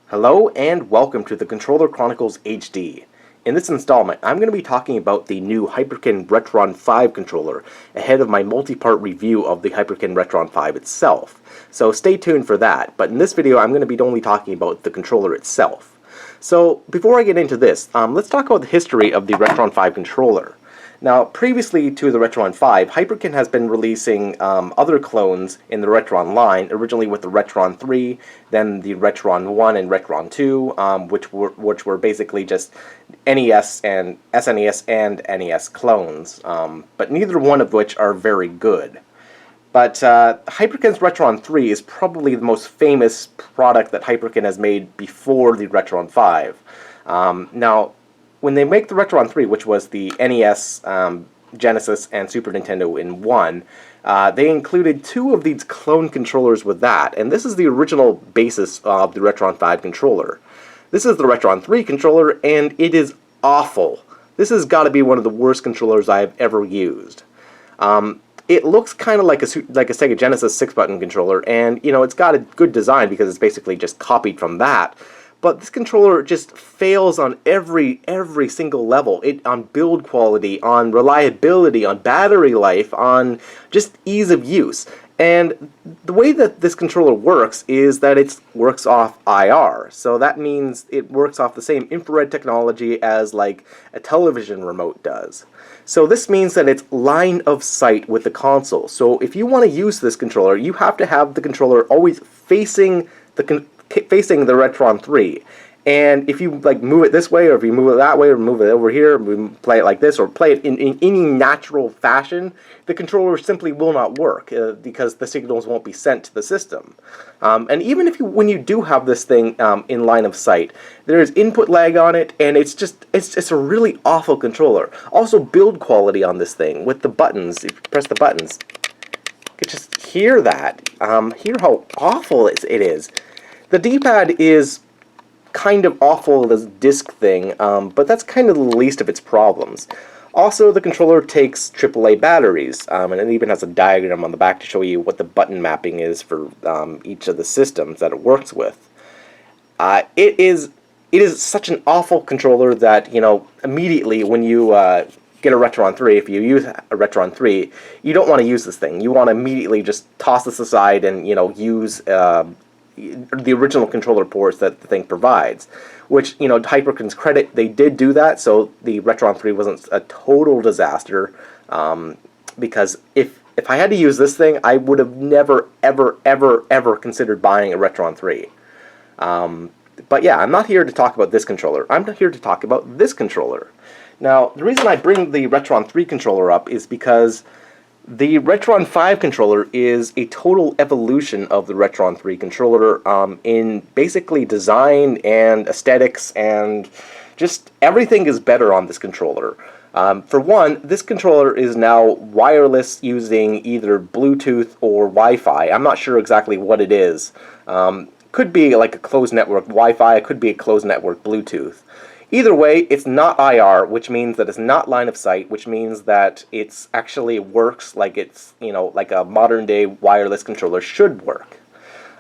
Hello and welcome to the Controller Chronicles HD. In this installment, I'm going to be talking about the new Hyperkin Retron5 controller ahead of my multi-part review of the Hyperkin Retron5 itself. So stay tuned for that, but in this video I'm going to be only talking about the controller itself. So before I get into this, let's talk about the history of the Retron5 controller. Now, previously to the Retron5, Hyperkin has been releasing other clones in the Retron line, originally with the Retron3, then the Retron1 and Retron2, which were basically just NES and SNES and NES clones, but neither one of which are very good. But Hyperkin's Retron3 is probably the most famous product that Hyperkin has made before the Retron5. Now, when they make the Retron3, which was the NES, Genesis, and Super Nintendo in one, they included two of these clone controllers with that, and this is the original basis of the Retron5 controller. This is the Retron3 controller, and it is awful. This has got to be one of the worst controllers I have ever used. It looks kind of like a Sega Genesis 6-button controller, and it's got a good design because it's basically just copied from that. But this controller just fails on every single level. On build quality, on reliability, on battery life, on just ease of use. And the way that this controller works is that it works off IR. So that means it works off the same infrared technology as like a television remote does. So this means that it's line of sight with the console. So if you want to use this controller, you have to have the controller always facing the Retron3, and if you move it this way, or if you move it that way, or move it over here, play it like this, or play it in any natural fashion, the controller simply will not work because the signals won't be sent to the system. And even when you do have this thing in line of sight, there is input lag on it, and it's a really awful controller. Also, build quality on this thing with the buttons. If you press the buttons, you can just hear that. Hear how awful it is. The D-pad is kind of awful, this disc thing, but that's kind of the least of its problems. Also, the controller takes AAA batteries, and it even has a diagram on the back to show you what the button mapping is for each of the systems that it works with. It is such an awful controller that, immediately when you get a Retron3, if you use a Retron3, you don't want to use this thing. You want to immediately just toss this aside and, use the original controller ports that the thing provides, which, to Hyperkin's credit, they did do that, so the Retron3 wasn't a total disaster, because if I had to use this thing, I would have never, ever considered buying a Retron3. But yeah, I'm not here to talk about this controller. I'm here to talk about this controller. Now, the reason I bring the Retron3 controller up is because the Retron5 controller is a total evolution of the Retron3 controller in basically design and aesthetics, and just everything is better on this controller. For one, this controller is now wireless using either Bluetooth or Wi-Fi. I'm not sure exactly what it is. Could be like a closed network Wi-Fi, could be a closed network Bluetooth. Either way, it's not IR, which means that it's not line of sight, which means that it's actually works like it's, like a modern-day wireless controller should work.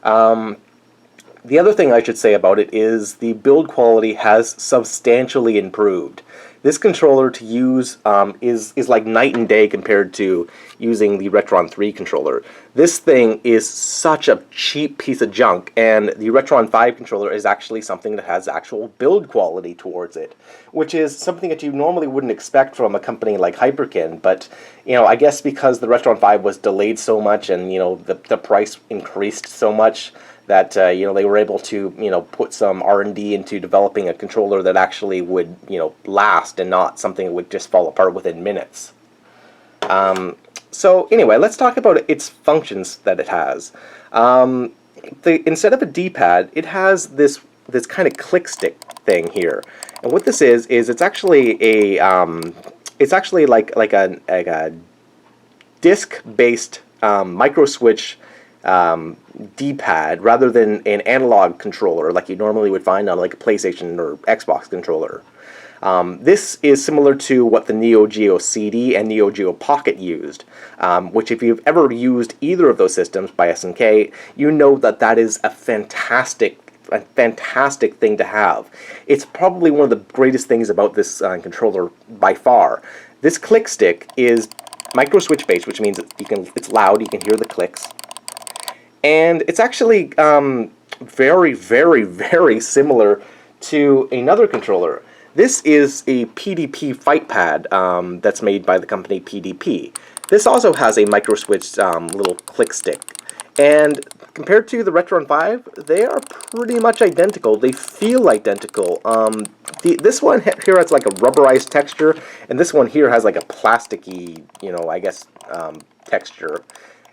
The other thing I should say about it is the build quality has substantially improved. This controller to use is like night and day compared to using the Retron3 controller. This thing is such a cheap piece of junk, and the Retron5 controller is actually something that has actual build quality towards it, which is something that you normally wouldn't expect from a company like Hyperkin. But I guess because the Retron5 was delayed so much, and the price increased so much, that they were able to put some R&D into developing a controller that actually would last, and not something that would just fall apart within minutes. So anyway, let's talk about its functions that it has. Instead of a D-pad, it has this kind of click stick thing here, and what this is it's actually like a disc-based micro switch D-pad rather than an analog controller like you normally would find on like a PlayStation or Xbox controller. This is similar to what the Neo Geo CD and Neo Geo Pocket used, which if you've ever used either of those systems by SNK, you know that that is a fantastic a fantastic thing to have. It's probably one of the greatest things about this controller by far. This click stick is micro switch based, which means it's loud, you can hear the clicks. And it's actually very, very, very similar to another controller. This is a PDP fight pad that's made by the company PDP. This also has a micro switch little click stick. And compared to the Retron5, they are pretty much identical. They feel identical. This one here has like a rubberized texture, and this one here has like a plasticky, I guess, texture.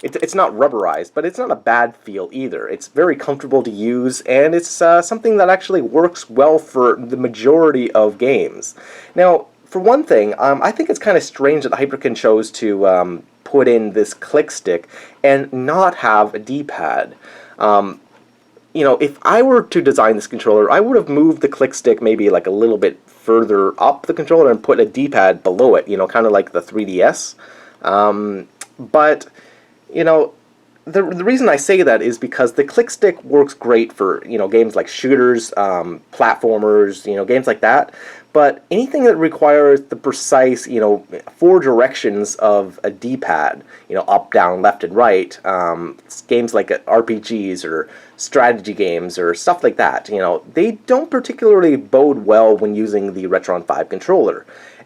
It's not rubberized, but it's not a bad feel either. It's very comfortable to use, and it's something that actually works well for the majority of games. Now, for one thing, I think it's kind of strange that Hyperkin chose to put in this click stick and not have a D-pad. If I were to design this controller, I would have moved the click stick maybe like a little bit further up the controller and put a D-pad below it, kind of like the 3DS. But the reason I say that is because the click stick works great for games like shooters, platformers, games like that. But anything that requires the precise 4 directions of a D-pad, up, down, left, and right, games like RPGs or strategy games or stuff like that, they don't particularly bode well when using the Retron5 controller.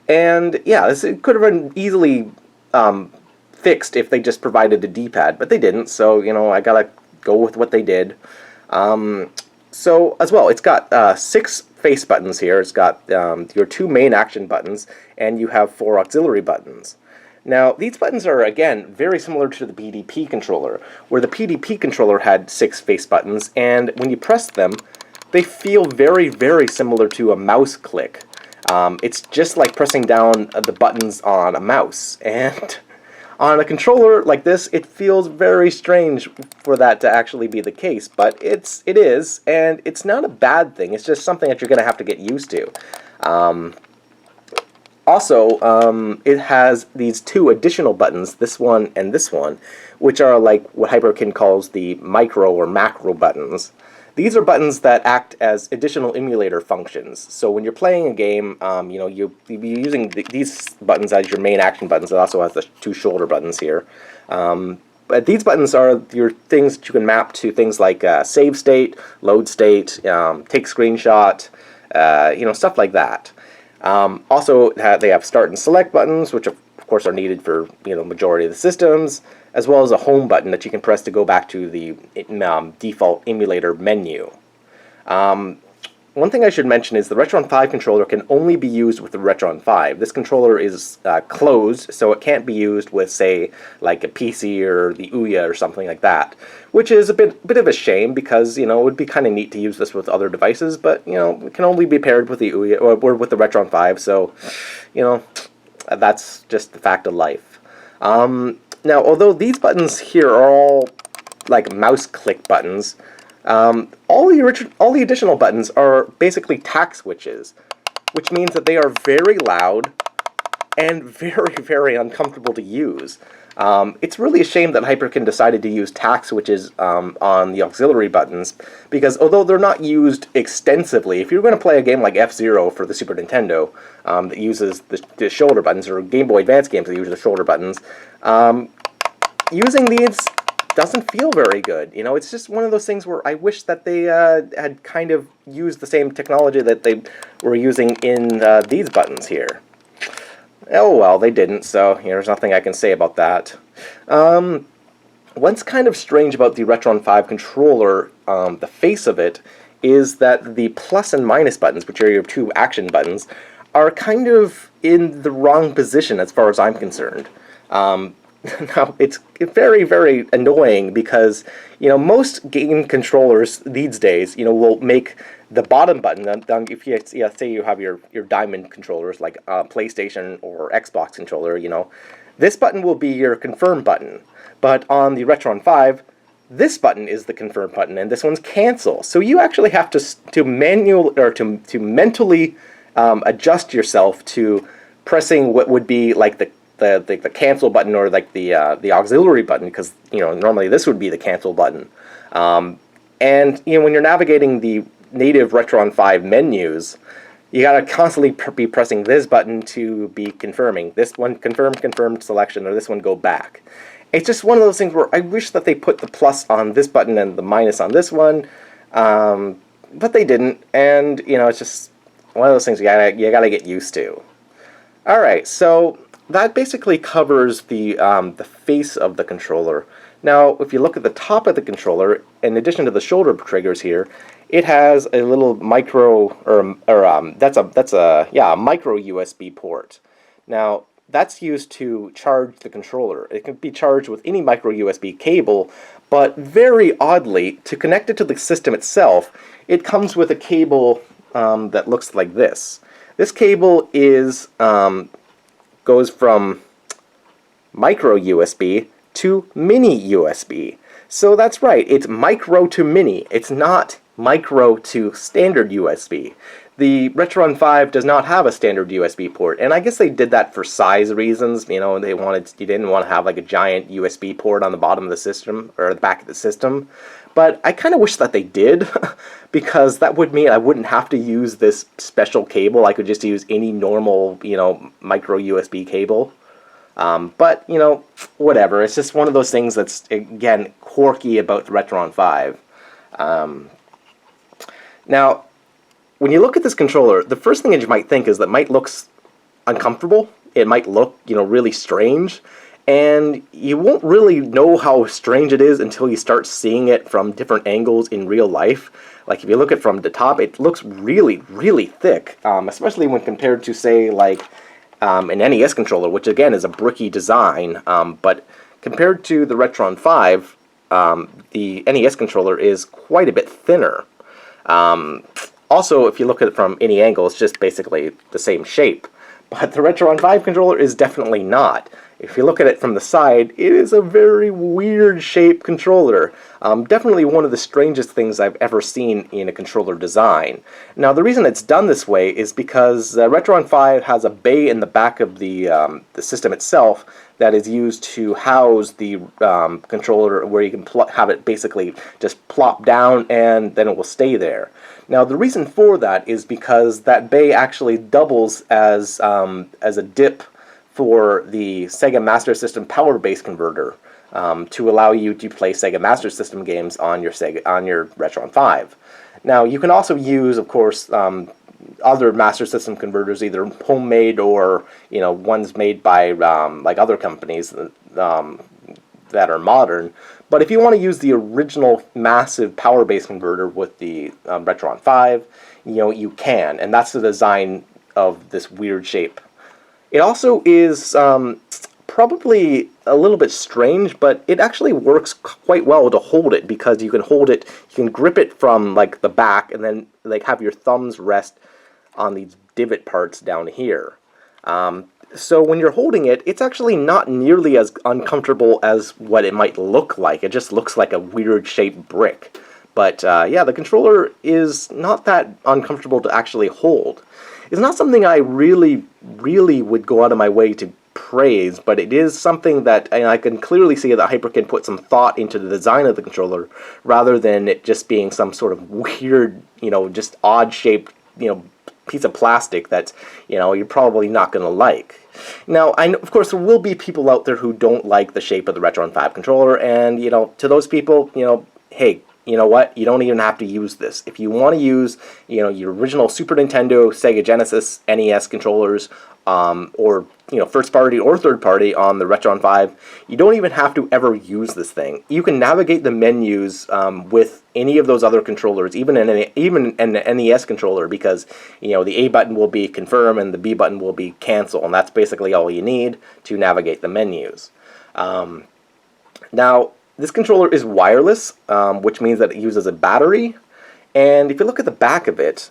And yeah, this could have been easily fixed if they just provided a D-pad, but they didn't, so I gotta go with what they did. So as well, it's got 6 face buttons here. It's got your 2 main action buttons, and you have 4 auxiliary buttons. Now, these buttons are, again, very similar to the PDP controller, where the PDP controller had 6 face buttons, and when you press them, they feel very, very similar to a mouse click. It's just like pressing down the buttons on a mouse, and on a controller like this, it feels very strange for that to actually be the case, but it is, and it's not a bad thing. It's just something that you're going to have to get used to. Also, it has these 2 additional buttons, this one and this one, which are like what Hyperkin calls the micro or macro buttons. These are buttons that act as additional emulator functions. So when you're playing a game, you'll be using these buttons as your main action buttons. It also has the 2 shoulder buttons here. But these buttons are your things that you can map to things like save state, load state, take screenshot, stuff like that. Also, they have start and select buttons, which of course are needed for majority of the systems, as well as a home button that you can press to go back to the default emulator menu. One thing I should mention is the Retron5 controller can only be used with the Retron5. This controller is closed, so it can't be used with, say, like a PC or the Ouya or something like that, which is a bit of a shame because, it would be kind of neat to use this with other devices, but, it can only be paired with the Ouya or with the Retron5, so, that's just the fact of life. Now, although these buttons here are all like mouse click buttons, all the additional buttons are basically tack switches, which means that they are very loud and very, very uncomfortable to use. It's really a shame that Hyperkin decided to use tack switches on the auxiliary buttons, because although they're not used extensively, if you're going to play a game like F-Zero for the Super Nintendo that uses the shoulder buttons, or Game Boy Advance games that use the shoulder buttons, using these doesn't feel very good. It's just one of those things where I wish that they had kind of used the same technology that they were using in these buttons here. Oh well, they didn't, so there's nothing I can say about that. What's kind of strange about the Retron5 controller, the face of it, is that the plus and minus buttons, which are your 2 action buttons, are kind of in the wrong position as far as I'm concerned. Now, it's very, very annoying because, most game controllers these days, will make the bottom button, if you say you have your diamond controllers like PlayStation or Xbox controller, this button will be your confirm button. But on the Retron5, this button is the confirm button, and this one's cancel. So you actually have to mentally adjust yourself to pressing what would be like the cancel button or like the auxiliary button, because normally this would be the cancel button. And when you're navigating the native Retron5 menus, you gotta constantly be pressing this button to be confirming. This one, confirmed selection, or this one, go back. It's just one of those things where I wish that they put the plus on this button and the minus on this one, but they didn't. And it's just one of those things you gotta get used to. All right, so that basically covers the face of the controller. Now, if you look at the top of the controller, in addition to the shoulder triggers here, it has a little micro, that's a micro USB port. Now, that's used to charge the controller. It can be charged with any micro USB cable, but very oddly, to connect it to the system itself, it comes with a cable that looks like this. This cable goes from micro USB to mini USB. So that's right, it's micro to mini. It's not micro to standard USB. The Retron5 does not have a standard USB port, and I guess they did that for size reasons. You didn't want to have like a giant USB port on the bottom of the system or the back of the system. But I kind of wish that they did, because that would mean I wouldn't have to use this special cable. I could just use any normal, micro USB cable. But, whatever. It's just one of those things that's, again, quirky about the Retron5. Now, when you look at this controller, the first thing that you might think is that it might look uncomfortable. It might look, really strange. And you won't really know how strange it is until you start seeing it from different angles in real life. Like, if you look at it from the top, it looks really, really thick, especially when compared to, say, like an NES controller, which, again, is a bricky design. But compared to the Retron5, the NES controller is quite a bit thinner. Also, if you look at it from any angle, it's just basically the same shape. But the Retron5 controller is definitely not. If you look at it from the side, it is a very weird shaped controller. Definitely one of the strangest things I've ever seen in a controller design. Now, the reason it's done this way is because Retron5 has a bay in the back of the system itself that is used to house the controller, where you can have it basically just plop down and then it will stay there. Now, the reason for that is because that bay actually doubles as a dip for the Sega Master System power base converter, to allow you to play Sega Master System games on your Retron5. Now, you can also use, of course, other Master System converters, either homemade or ones made by like other companies that are modern. But if you want to use the original massive power base converter with the Retron5, you can, and that's the design of this weird shape. It also is probably a little bit strange, but it actually works quite well to hold it, because you can hold it, you can grip it from like the back, and then like have your thumbs rest on these divot parts down here. So when you're holding it, it's actually not nearly as uncomfortable as what it might look like. It just looks like a weird shaped brick. But yeah, the controller is not that uncomfortable to actually hold. It's not something I really, really would go out of my way to praise, but it is something that I can clearly see that Hyperkin put some thought into the design of the controller, rather than it just being some sort of weird, just odd-shaped, piece of plastic that, you're probably not going to like. Now, of course, there will be people out there who don't like the shape of the Retron5 controller, and, to those people, hey, you know what? You don't even have to use this. If you want to use, your original Super Nintendo, Sega Genesis, NES controllers, or, first party or third party on the Retron5, you don't even have to ever use this thing. You can navigate the menus with any of those other controllers, even an NES controller, because, the A button will be confirm and the B button will be cancel, and that's basically all you need to navigate the menus. Now, this controller is wireless, which means that it uses a battery, and if you look at the back of it,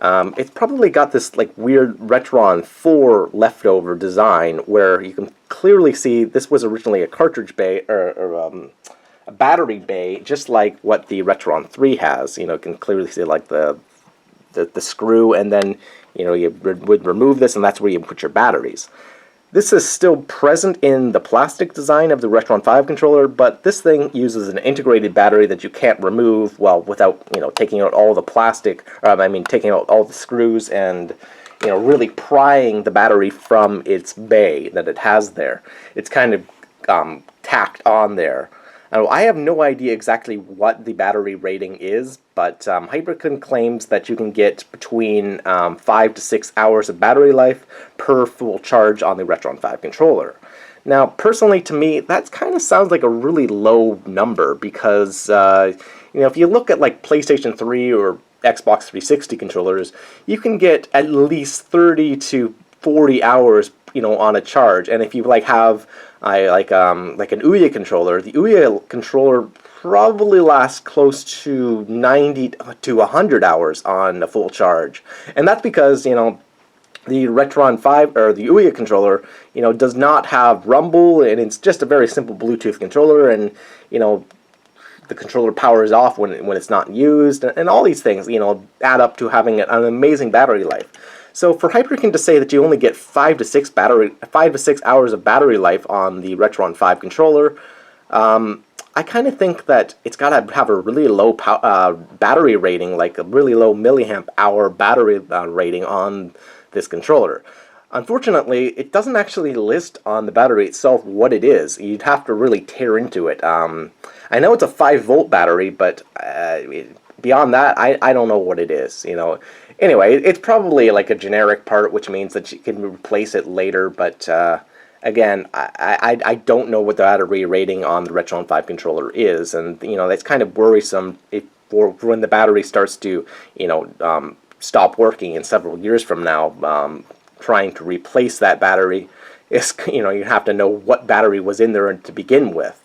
it's probably got this like weird Retron 4 leftover design, where you can clearly see this was originally a cartridge bay, or a battery bay, just like what the Retron 3 has. You can clearly see like the screw, and then you would remove this, and that's where you put your batteries. This is still present in the plastic design of the Retron 5 controller, but this thing uses an integrated battery that you can't remove, well, without, taking out all the plastic, taking out all the screws and, really prying the battery from its bay that it has there. It's kind of tacked on there. Now, I have no idea exactly what the battery rating is, but Hyperkin claims that you can get between 5 to 6 hours of battery life per full charge on the Retron 5 controller. Now, personally, to me, that kind of sounds like a really low number because, if you look at like PlayStation 3 or Xbox 360 controllers, you can get at least 30 to 40 hours, on a charge. And if you have like an Ouya controller, the Ouya controller probably lasts close to 90 to 100 hours on a full charge. And that's because, the Retron 5 or the Ouya controller, does not have rumble, and it's just a very simple Bluetooth controller, and the controller powers off when it's not used, and all these things, add up to having an amazing battery life. So for Hyperkin to say that you only get 5 to 6 hours of battery life on the Retron 5 controller, I kind of think that it's got to have a really low battery rating, like a really low milliamp hour battery rating on this controller. Unfortunately, it doesn't actually list on the battery itself what it is. You'd have to really tear into it. I know it's a 5-volt battery, but beyond that, I don't know what it is. Anyway, it's probably like a generic part, which means that you can replace it later. But again, I don't know what the battery rating on the Retron 5 controller is, and that's kind of worrisome for when the battery starts to stop working in several years from now. Trying to replace that battery is you have to know what battery was in there to begin with.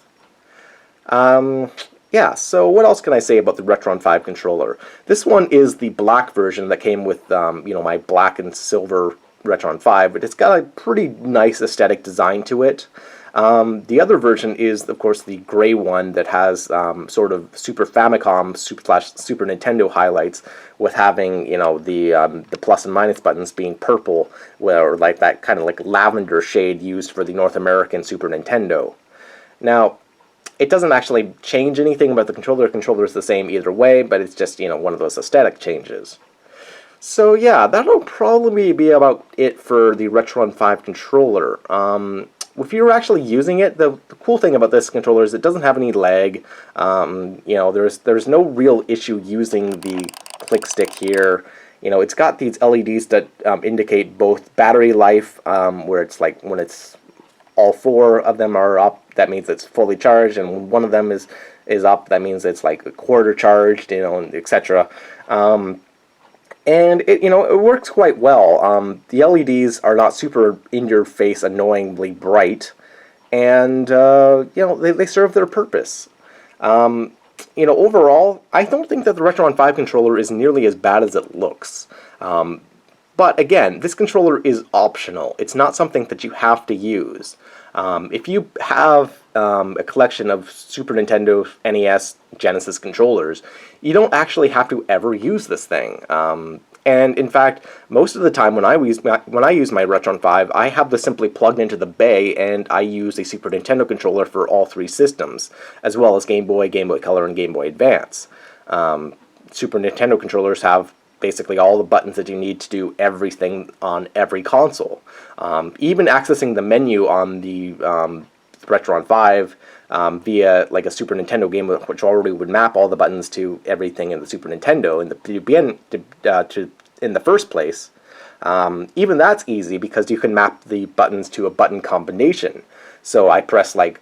Yeah, so what else can I say about the Retron 5 controller? This one is the black version that came with, my black and silver Retron 5, but it's got a pretty nice aesthetic design to it. The other version is, of course, the gray one that has sort of Super Famicom Super Nintendo highlights, with having, the plus and minus buttons being purple, or like that kind of like lavender shade used for the North American Super Nintendo. Now, it doesn't actually change anything about the controller. The controller is the same either way, but it's just, one of those aesthetic changes. So yeah, that'll probably be about it for the Retron 5 controller. If you're actually using it, the cool thing about this controller is it doesn't have any lag. There's no real issue using the click stick here. It's got these LEDs that indicate both battery life, where it's like when it's all 4 of them are up, that means it's fully charged, and when one of them is up, that means it's like a quarter charged, etc. And it works quite well. The LEDs are not super in-your-face, annoyingly bright, and they serve their purpose. Overall, I don't think that the Retron 5 controller is nearly as bad as it looks. But again, this controller is optional. It's not something that you have to use. If you have a collection of Super Nintendo, NES, Genesis controllers, you don't actually have to ever use this thing. And in fact, most of the time when I use my Retron 5, I have this simply plugged into the bay, and I use a Super Nintendo controller for all 3 systems, as well as Game Boy, Game Boy Color, and Game Boy Advance. Super Nintendo controllers have basically all the buttons that you need to do everything on every console. Even accessing the menu on the Retron 5 via like a Super Nintendo game, which already would map all the buttons to everything in the Super Nintendo in the first place. Even that's easy because you can map the buttons to a button combination. So I press like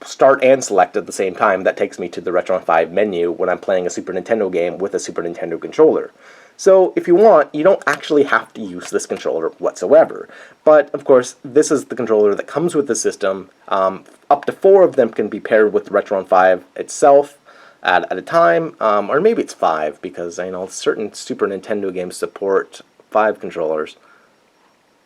start and select at the same time. That takes me to the Retron 5 menu when I'm playing a Super Nintendo game with a Super Nintendo controller. So if you want, you don't actually have to use this controller whatsoever. But of course, this is the controller that comes with the system. Up to 4 of them can be paired with the Retron 5 itself at a time, or maybe it's 5, because I know certain Super Nintendo games support 5 controllers.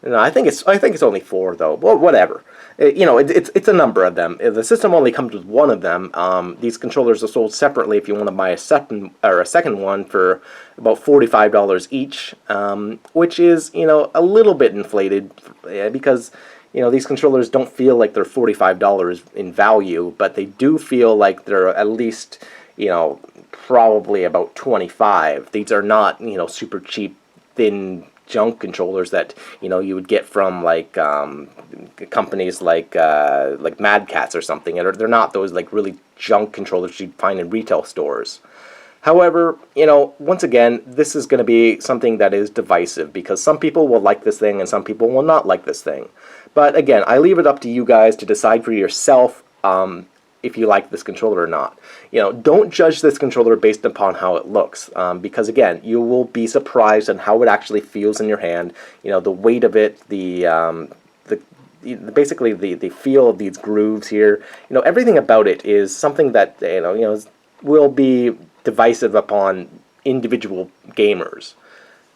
No, I think it's only 4 though. Well, whatever. It's a number of them. The system only comes with 1 of them. These controllers are sold separately if you want to buy a second one for about $45 each, which is a little bit inflated because these controllers don't feel like they're $45 in value, but they do feel like they're at least, probably about 25. These are not, super cheap, thin junk controllers that you would get from like companies like Mad Catz or something. And they're not those like really junk controllers you'd find in retail stores. However, once again, this is going to be something that is divisive because some people will like this thing and some people will not like this thing. But again, I leave it up to you guys to decide for yourself if you like this controller or not. Don't judge this controller based upon how it looks, because again, you will be surprised on how it actually feels in your hand. The weight of it, basically the feel of these grooves here. Everything about it is something that will be divisive upon individual gamers.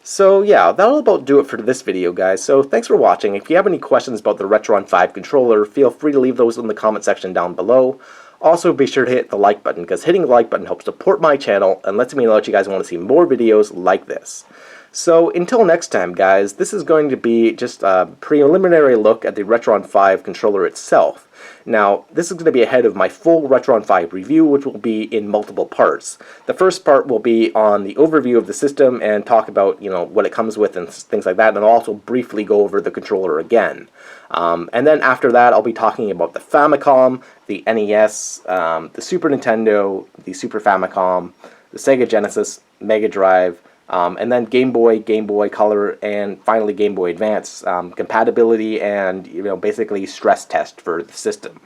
So yeah, that'll about do it for this video, guys. So thanks for watching. If you have any questions about the Retron5 controller, feel free to leave those in the comment section down below. Also, be sure to hit the like button, because hitting the like button helps support my channel and lets me know that you guys want to see more videos like this. So until next time, guys, this is going to be just a preliminary look at the Retron5 controller itself. Now, this is going to be ahead of my full Retron5 review, which will be in multiple parts. The first part will be on the overview of the system and talk about, what it comes with and things like that, and I'll also briefly go over the controller again. And then after that, I'll be talking about the Famicom, the NES, the Super Nintendo, the Super Famicom, the Sega Genesis, Mega Drive, and then Game Boy, Game Boy Color, and finally Game Boy Advance compatibility and basically stress test for the system.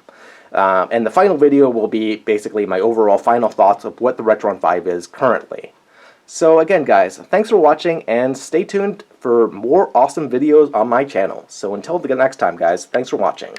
And the final video will be basically my overall final thoughts of what the Retron5 is currently. So again, guys, thanks for watching and stay tuned for more awesome videos on my channel. So until the next time, guys, thanks for watching.